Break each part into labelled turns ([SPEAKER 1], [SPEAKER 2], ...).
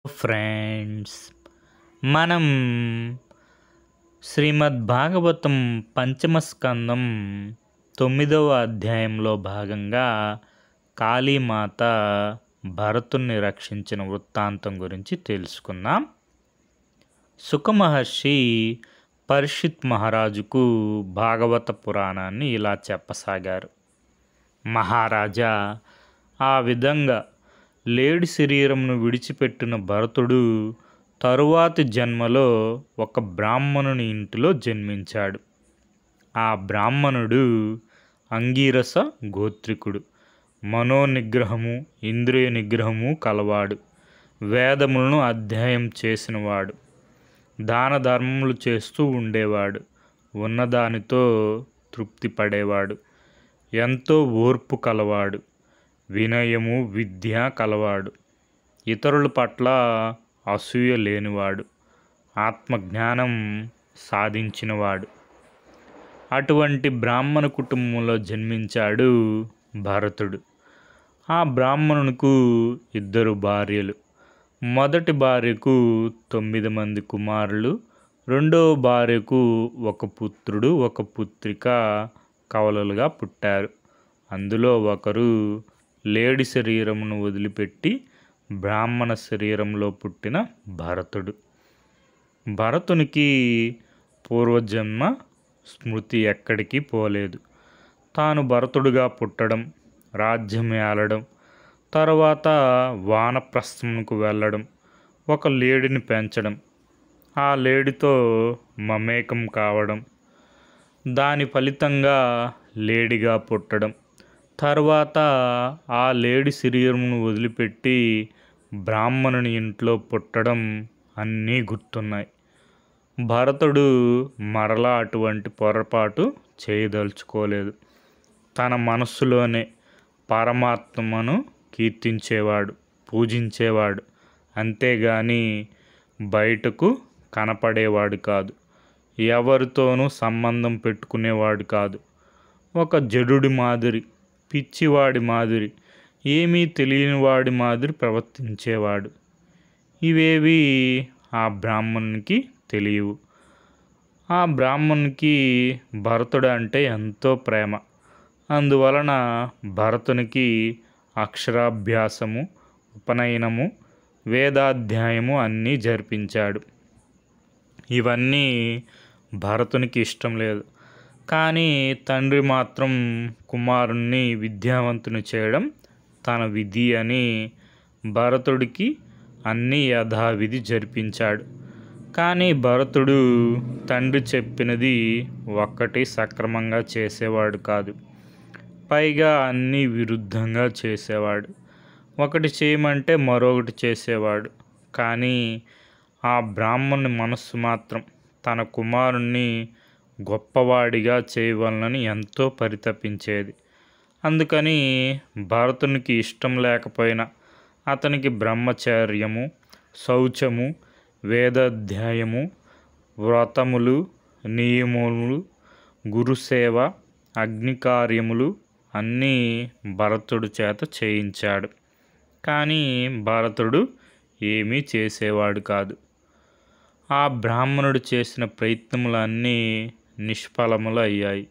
[SPEAKER 1] Friends, మనం శ్రీమద్ భాగవతం పంచమ స్కందం 9వ అధ్యాయంలో భాగంగా కాళీమాత భరతుణ్ణి రక్షించిన వృత్తాంతం గురించి తెలుసుకుందాం. సుఖమహర్షి పరీక్షిత్ మహారాజుకు భాగవత పురాణాన్ని ఇలా చెప్పసాగారు. మహారాజా, ఆ విధంగా లేడి శరీరమును విడిచిపెట్టిన భరతుడు తరువాతి జన్మలో ఒక బ్రాహ్మణుని ఇంటిలో జన్మించాడు. ఆ బ్రాహ్మణుడు అంగీరస గోత్రికుడు, మనోనిగ్రహము ఇంద్రియ నిగ్రహము కలవాడు, వేదములను అధ్యయనం చేసినవాడు, దాన ధర్మములు చేస్తూ ఉండేవాడు, ఉన్నదానితో తృప్తి పడేవాడు, ఎంతో ఓర్పు కలవాడు, వినయము విద్య కలవాడు, ఇతరుల పట్ల అసూయ లేనివాడు, ఆత్మజ్ఞానం సాధించినవాడు. అటువంటి బ్రాహ్మణ కుటుంబంలో జన్మించాడు భరతుడు. ఆ బ్రాహ్మణునికి 2 భార్యలు. మొదటి భార్యకు 9 మంది కుమారులు, రెండవ భార్యకు 1 పుత్రుడు 1 పుత్రిక కవలలుగా పుట్టారు. అందులో ఒకరు లేడి శరీరమును వదిలిపెట్టి బ్రాహ్మణ శరీరంలో పుట్టిన భరతుడు. భరతునికి పూర్వజన్మ స్మృతి ఎక్కడికి పోలేదు. తాను భరతుడుగా పుట్టడం, రాజ్యం ఏలడం, తర్వాత వానప్రస్థమునకు వెళ్ళడం, ఒక లేడిని పెంచడం, ఆ లేడితో మమేకం కావడం, దాని ఫలితంగా లేడిగా పుట్టడం, తర్వాత ఆ లేడి శరీరమును వదిలిపెట్టి బ్రాహ్మణుని ఇంట్లో పుట్టడం అన్నీ గుర్తున్నాయి. భరతుడు మరలా అటువంటి పొరపాటు చేయదలుచుకోలేదు. తన మనస్సులోనే పరమాత్మను కీర్తించేవాడు, పూజించేవాడు, అంతేగాని బయటకు కనపడేవాడు కాదు. ఎవరితోనూ సంబంధం పెట్టుకునేవాడు కాదు. ఒక జడుడి మాదిరి, పిచ్చివాడి మాదిరి, ఏమీ తెలియనివాడి మాదిరి ప్రవర్తించేవాడు. ఇవేవి ఆ బ్రాహ్మణునికి తెలియవు. ఆ బ్రాహ్మణునికి భరతుడు అంటే ఎంతో ప్రేమ. అందువలన భరతునికి అక్షరాభ్యాసము, ఉపనయనము, వేదాధ్యాయము అన్నీ జరిపించాడు. ఇవన్నీ భరతునికి ఇష్టం లేదు. కానీ తండ్రి మాత్రం కుమారుణ్ణి విద్యావంతుని చేయడం తన విధి అని భరతుడికి అన్నీ యథావిధి జరిపించాడు. కానీ భరతుడు తండ్రి చెప్పినది ఒక్కటి సక్రమంగా చేసేవాడు కాదు. పైగా అన్నీ విరుద్ధంగా చేసేవాడు. ఒకటి చేయమంటే మరొకటి చేసేవాడు. కానీ ఆ బ్రాహ్మణుని మనస్సు మాత్రం తన కుమారుణ్ణి గొప్పవాడిగా చేయవలనని ఎంతో పరితపించేది. అందుకని భరతునికి ఇష్టం లేకపోయినా అతనికి బ్రహ్మచర్యము, శౌచము, వేదాధ్యాయము, వ్రతములు, నియమములు, గురుసేవ, అగ్నికార్యములు అన్నీ భరతుడి చేత చేయించాడు. కానీ భరతుడు ఏమీ చేసేవాడు కాదు. ఆ బ్రాహ్మణుడు చేసిన ప్రయత్నములన్నీ నిష్ఫలములు అయ్యాయి.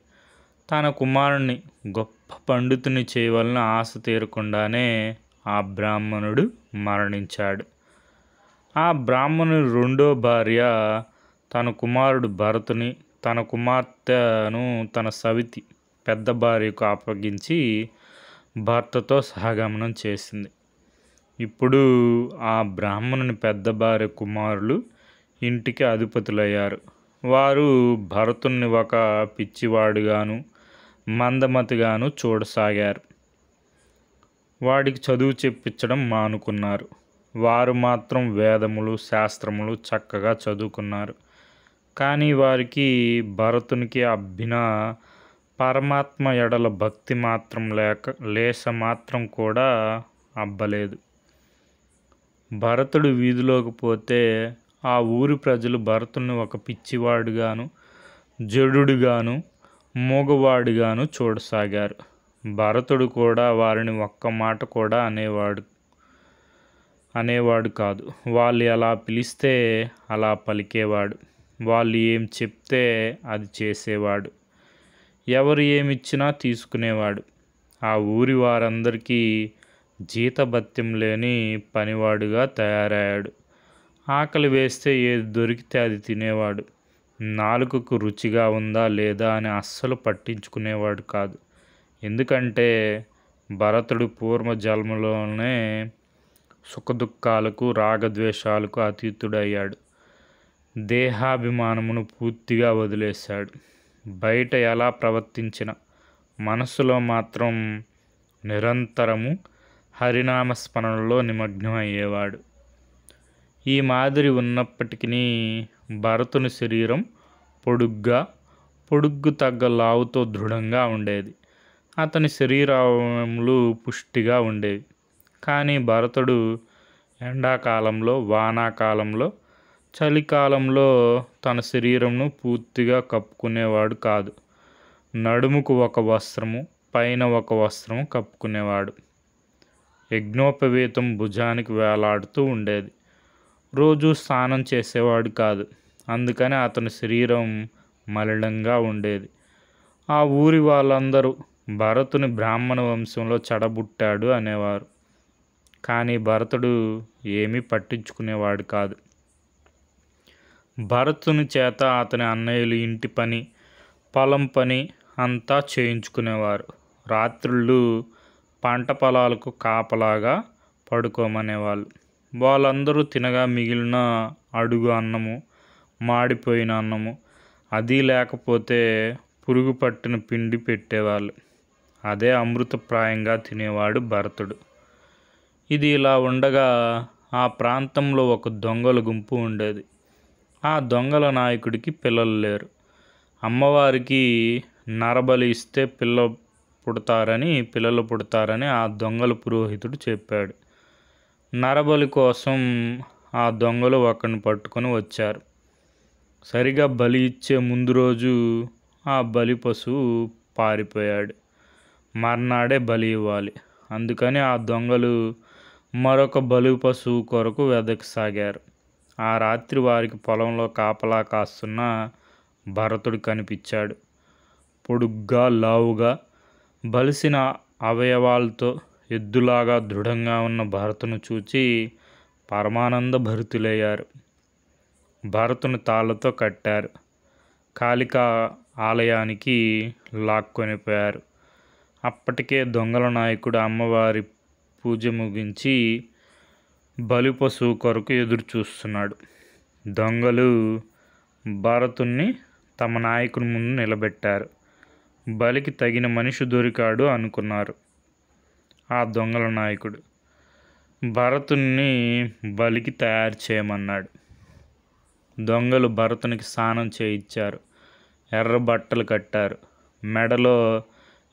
[SPEAKER 1] తన కుమారుణ్ణి గొప్ప పండితుని చేయవలన ఆశ తీరకుండానే ఆ బ్రాహ్మణుడు మరణించాడు. ఆ బ్రాహ్మణుడి రెండో భార్య తన కుమారుడు భరతుని, తన కుమార్తెను తన సవితి పెద్ద భార్యకు అప్పగించి భర్తతో సహగమనం చేసింది. ఇప్పుడు ఆ బ్రాహ్మణుని పెద్ద భార్య కుమారులు ఇంటికి అధిపతులయ్యారు. వారు భరతుణ్ణి ఒక పిచ్చివాడుగాను, మందమతిగాను చూడసాగారు. వాడికి చదువు చెప్పించడం మానుకున్నారు. వారు మాత్రం వేదములు, శాస్త్రములు చక్కగా చదువుకున్నారు. కానీ వారికి భరతునికి పరమాత్మ ఎడల భక్తి మాత్రం లేశ మాత్రం కూడా అబ్బలేదు. భరతుడు వీధిలోకి పోతే ఆ ఊరి ప్రజలు భరతుని ఒక పిచ్చివాడుగాను, జడుడుగాను, మూగవాడిగాను చూడసాగారు. భరతుడు కూడా వారిని ఒక్క మాట కూడా అనేవాడు అనేవాడు కాదు. వాళ్ళు ఎలా పిలిస్తే అలా పలికేవాడు. వాళ్ళు ఏం చెప్తే అది చేసేవాడు. ఎవరు ఏమిచ్చినా తీసుకునేవాడు. ఆ ఊరి వారందరికీ జీతభత్యం లేని పనివాడుగా తయారయ్యాడు. ఆకలి వేస్తే ఏది దొరికితే అది తినేవాడు. నాలుకకు రుచిగా ఉందా లేదా అని అస్సలు పట్టించుకునేవాడు కాదు. ఎందుకంటే భరతుడు పూర్వజన్మలోనే సుఖదుఖాలకు రాగద్వేషాలకు అతీతుడయ్యాడు. దేహాభిమానమును పూర్తిగా వదిలేశాడు. బయట ఎలా ప్రవర్తించిన మనసులో మాత్రం నిరంతరము హరినామస్మరణలో నిమగ్నం అయ్యేవాడు. ఈ మాదిరి ఉన్నప్పటికీ భరతుని శరీరం పొడుగ్గు తగ్గ లావుతో దృఢంగా ఉండేది. అతని శరీరములు పుష్టిగా ఉండేవి. కానీ భరతుడు ఎండాకాలంలో, వానాకాలంలో, చలికాలంలో తన శరీరంను పూర్తిగా కప్పుకునేవాడు కాదు. నడుముకు ఒక వస్త్రము, పైన ఒక వస్త్రము కప్పుకునేవాడు. యజ్ఞోపవీతం భుజానికి వేలాడుతూ ఉండేది. రోజు స్నానం చేసేవాడు కాదు. అందుకని అతని శరీరం మలినంగా ఉండేది. ఆ ఊరి వాళ్ళందరూ భరతుని బ్రాహ్మణ వంశంలో చెడబుట్టాడు అనేవారు. కానీ భరతుడు ఏమీ పట్టించుకునేవాడు కాదు. భరతుని చేత అతని అన్నయ్యలు ఇంటి పని, పొలం పని అంతా చేయించుకునేవారు. రాత్రుళ్ళు పంట పొలాలకు కాపలాగా పడుకోమనేవాళ్ళు. వాళ్ళందరూ తినగా మిగిలిన అడుగు అన్నము, మాడిపోయిన అన్నము, అది లేకపోతే పురుగు పట్టిన పిండి పెట్టేవాళ్ళు. అదే అమృతప్రాయంగా తినేవాడు భరతుడు. ఇది ఇలా ఉండగా ఆ ప్రాంతంలో ఒక దొంగల గుంపు ఉండేది. ఆ దొంగల నాయకుడికి పిల్లలు లేరు. అమ్మవారికి నరబలి ఇస్తే పిల్లలు పుడతారని ఆ దొంగల పురోహితుడు చెప్పాడు. నరబలి కోసం ఆ దొంగలు ఒకరిని పట్టుకొని వచ్చారు. సరిగా బలి ఇచ్చే ముందు రోజు ఆ బలి పశువు పారిపోయాడు. మర్నాడే బలి ఇవ్వాలి. అందుకని ఆ దొంగలు మరొక బలి పశువు కొరకు వెదకసాగారు. ఆ రాత్రి వారికి పొలంలో కాపలా కాస్తున్న భరతుడు కనిపించాడు. పొడుగ్గా, లావుగా, బలిసిన అవయవాలతో ఎద్దులాగా దృఢంగా ఉన్న భరతును చూచి పరమానంద భరితులయ్యారు. భరతుని తాళ్లతో కట్టారు. కాళికా ఆలయానికి లాక్కొనిపోయారు. అప్పటికే దొంగల నాయకుడు అమ్మవారి పూజ ముగించి బలి పశువు కొరకు ఎదురు చూస్తున్నాడు. దొంగలు భరతుణ్ణి తమ నాయకుని ముందు నిలబెట్టారు. బలికి తగిన మనిషి దొరికాడు అనుకున్నారు. ఆ దొంగల నాయకుడు భరతుణ్ణి బలికి తయారు చేయమన్నాడు. దొంగలు భరతునికి స్నానం చేయించారు. ఎర్ర బట్టలు కట్టారు. మెడలో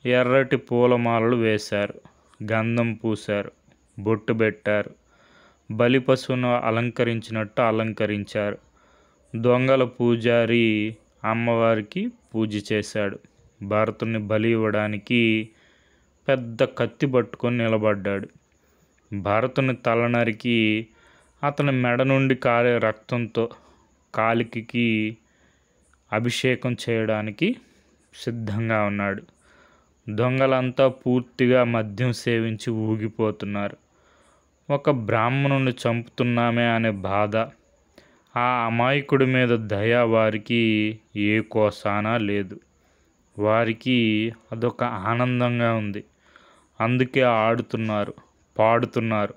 [SPEAKER 1] ఎర్రటి పూలమాలలు వేశారు. గంధం పూశారు. బొట్టు పెట్టారు. బలి పశువును అలంకరించినట్టు అలంకరించారు. దొంగల పూజారి అమ్మవారికి పూజ చేశాడు. భరతుని బలి ఇవ్వడానికి పెద్ద కత్తి పట్టుకొని నిలబడ్డాడు. భరతుని తల నరికి అతని మెడ నుండి కారే రక్తంతో కాలికి అభిషేకం చేయడానికి సిద్ధంగా ఉన్నాడు. దొంగలంతా పూర్తిగా మద్యం సేవించి ఊగిపోతున్నారు. ఒక బ్రాహ్మణుని చంపుతున్నామే అనే బాధ, ఆ అమాయకుడి మీద దయ వారికి ఏ కోసానా లేదు. వారికి అదొక ఆనందంగా ఉంది. అందుకే ఆడుతున్నారు, పాడుతున్నారు.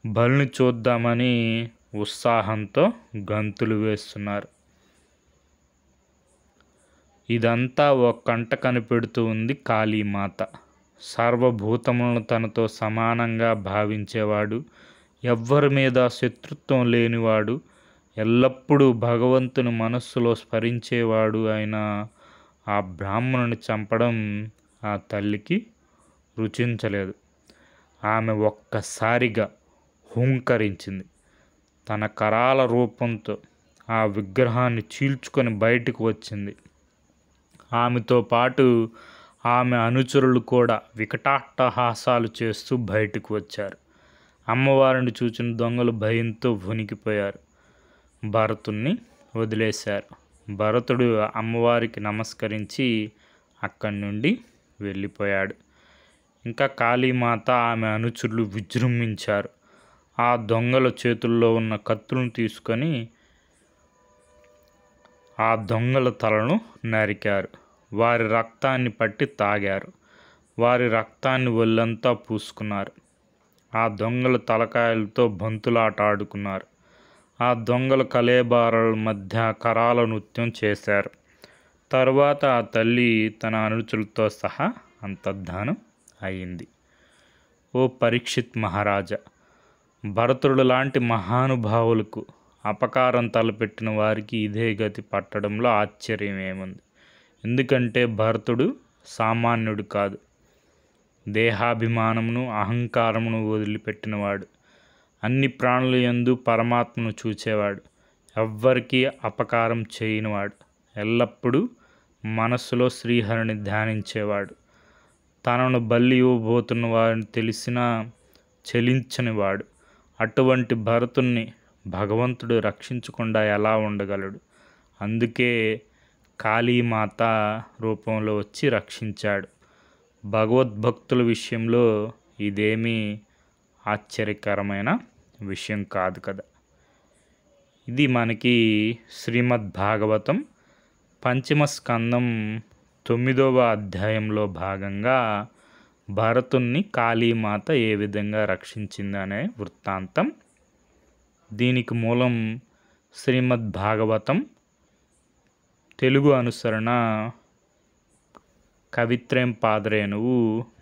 [SPEAKER 1] బలిని చూద్దామని ఉత్సాహంతో గంతులు వేస్తున్నారు. ఇదంతా ఒక కంట కనిపెడుతూ ఉంది కాళీమాత. సర్వభూతములను తనతో సమానంగా భావించేవాడు, ఎవ్వరి మీద శత్రుత్వం లేనివాడు, ఎల్లప్పుడూ భగవంతుని మనస్సులో స్మరించేవాడు అయిన ఆ బ్రాహ్మణుని చంపడం ఆ తల్లికి రుచించలేదు. ఆమె ఒక్కసారిగా హుంకరించింది. తన కరాల రూపంతో ఆ విగ్రహాన్ని చీల్చుకొని బయటకు వచ్చింది. ఆమెతో పాటు ఆమె అనుచరులు కూడా వికటాట్టహాసాలు చేస్తూ బయటకు వచ్చారు. అమ్మవారిని చూచిన దొంగలు భయంతో వణికిపోయారు. భరతుణ్ణి వదిలేశారు. భరతుడు అమ్మవారికి నమస్కరించి అక్కడి నుండి వెళ్ళిపోయాడు. ఇంకా కాళీమాత ఆమె అనుచరులు విజృంభించారు. ఆ దొంగల చేతుల్లో ఉన్న కత్తులను తీసుకొని ఆ దొంగల తలను నరికారు. వారి రక్తాన్ని పట్టి తాగారు. వారి రక్తాన్ని ఒళ్ళంతా పూసుకున్నారు. ఆ దొంగల తలకాయలతో బంతులాట ఆడుకున్నారు. ఆ దొంగల కలేబారాల మధ్య కరాల నృత్యం చేశారు. తరువాత ఆ తల్లి తన అనుచరులతో సహా అంతర్ధానం అయింది. ఓ పరీక్షిత్ మహారాజా, భరతుడు లాంటి మహానుభావులకు అపకారం తలపెట్టిన వారికి ఇదే గతి పట్టడంలో ఆశ్చర్యం ఏముంది? ఎందుకంటే భరతుడు సామాన్యుడు కాదు. దేహాభిమానమును అహంకారమును వదిలిపెట్టినవాడు. అన్ని ప్రాణుల యందు పరమాత్మను చూచేవాడు. ఎవ్వరికీ అపకారం చేయనివాడు. ఎల్లప్పుడూ మనస్సులో శ్రీహరిని ధ్యానించేవాడు. తనను బలి ఇవ్వబోతున్న వారిని తెలిసినా చలించనివాడు. అటువంటి భరతుణ్ణి భగవంతుడు రక్షించకుండా ఎలా ఉండగలడు? అందుకే కాళీమాత రూపంలో వచ్చి రక్షించాడు. భగవద్భక్తుల విషయంలో ఇదేమీ ఆశ్చర్యకరమైన విషయం కాదు కదా. ఇది మనకి శ్రీమద్ భాగవతం పంచమ స్కందం 9వ అధ్యాయంలో భాగంగా భరతుణ్ణి కాళీమాత ఏ విధంగా రక్షించిందనే వృత్తాంతం. దీనికి మూలం శ్రీమద్ భాగవతం తెలుగు అనుసరణ కవిత్రేం పాదరేనువు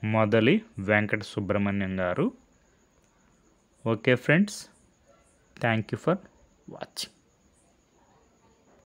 [SPEAKER 1] మొదలి వెంకట సుబ్రహ్మణ్యం గారు. Okay friends, thank you for watching.